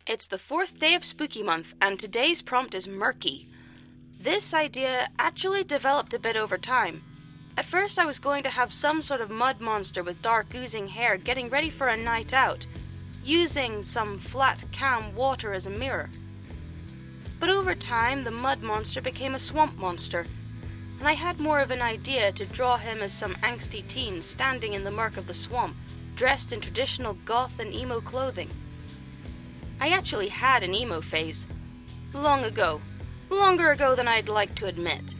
It's the 4th day of Spooky Month, and today's prompt is Murky. This idea actually developed a bit over time. At first I was going to have some sort of mud monster with dark oozing hair getting ready for a night out, using some flat, calm water as a mirror. But over time the mud monster became a swamp monster, and I had more of an idea to draw him as some angsty teen standing in the murk of the swamp, dressed in traditional goth and emo clothing. I actually had an emo phase. Long ago. Longer ago than I'd like to admit.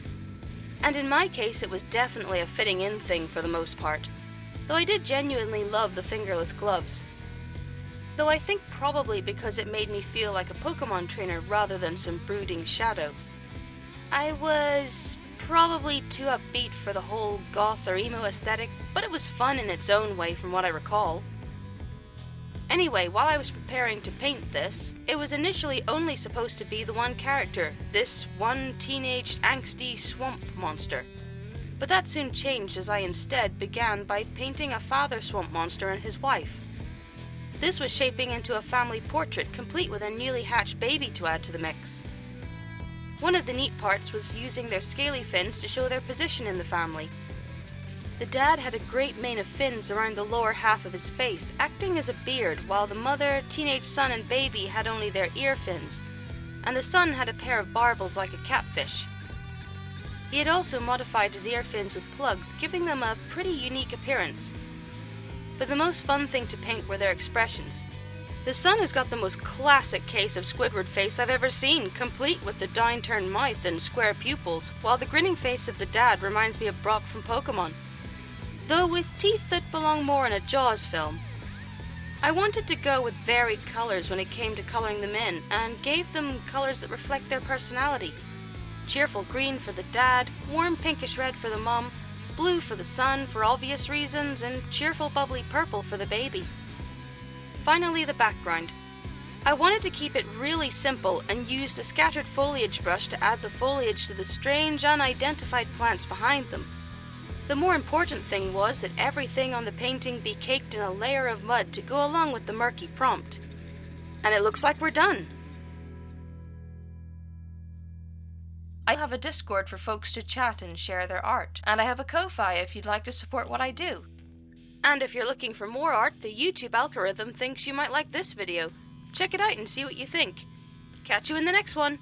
And in my case it was definitely a fitting in thing for the most part, though I did genuinely love the fingerless gloves. Though I think probably because it made me feel like a Pokemon trainer rather than some brooding shadow. I was probably too upbeat for the whole goth or emo aesthetic, but it was fun in its own way from what I recall. Anyway, while I was preparing to paint this, it was initially only supposed to be the one character, this one teenaged angsty swamp monster. But that soon changed as I instead began by painting a father swamp monster and his wife. This was shaping into a family portrait complete with a newly hatched baby to add to the mix. One of the neat parts was using their scaly fins to show their position in the family. The dad had a great mane of fins around the lower half of his face, acting as a beard, while the mother, teenage son, and baby had only their ear fins, and the son had a pair of barbels like a catfish. He had also modified his ear fins with plugs, giving them a pretty unique appearance. But the most fun thing to paint were their expressions. The son has got the most classic case of Squidward face I've ever seen, complete with the downturned mouth and square pupils, while the grinning face of the dad reminds me of Brock from Pokemon, though with teeth that belong more in a Jaws film. I wanted to go with varied colors when it came to coloring them in, and gave them colors that reflect their personality. Cheerful green for the dad, warm pinkish red for the mom, blue for the son for obvious reasons, and cheerful bubbly purple for the baby. Finally, the background. I wanted to keep it really simple and used a scattered foliage brush to add the foliage to the strange, unidentified plants behind them. The more important thing was that everything on the painting be caked in a layer of mud to go along with the murky prompt. And it looks like we're done. I have a Discord for folks to chat and share their art, and I have a Ko-Fi if you'd like to support what I do. And if you're looking for more art, the YouTube algorithm thinks you might like this video. Check it out and see what you think. Catch you in the next one.